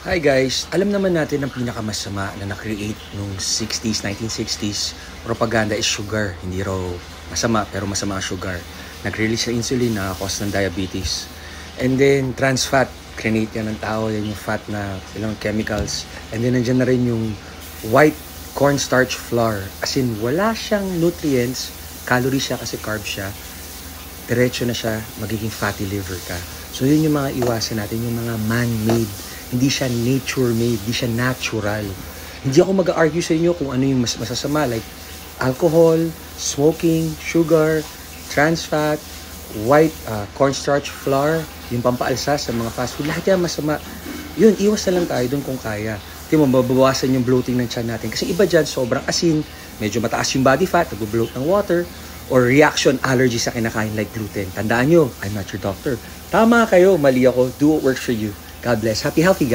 Hi guys, alam naman natin ang pinakamasama na na-create nung 60s, 1960s, propaganda is sugar. Hindi raw masama, pero masama ang sugar. Nag-release ng insulin na cause ng diabetes. And then trans fat, create yan ng tao, yan yung fat na ilang chemicals. And then nandiyan na rin yung white cornstarch flour. As in, wala siyang nutrients, calorie siya kasi carb siya. Diretso na siya, magiging fatty liver ka. So yun yung mga iwasan natin, yung mga man-made. Hindi siya nature-made, hindi siya natural. Hindi ako mag-argue sa inyo kung ano yung mas masasama, like alcohol, smoking, sugar, trans fat, white cornstarch flour, yung pampaalsa sa mga fast food, lahat yan masama. Yun, iwas na lang tayo dun kung kaya. Di mo, mababawasan yung bloating ng tiyan natin. Kasi iba dyan, sobrang asin, medyo mataas yung body fat, nag-bloat ng water, or reaction allergy sa kinakain like gluten. Tandaan nyo, I'm not your doctor. Tama kayo, mali ako, do what works for you. God bless. Happy, healthy, guys.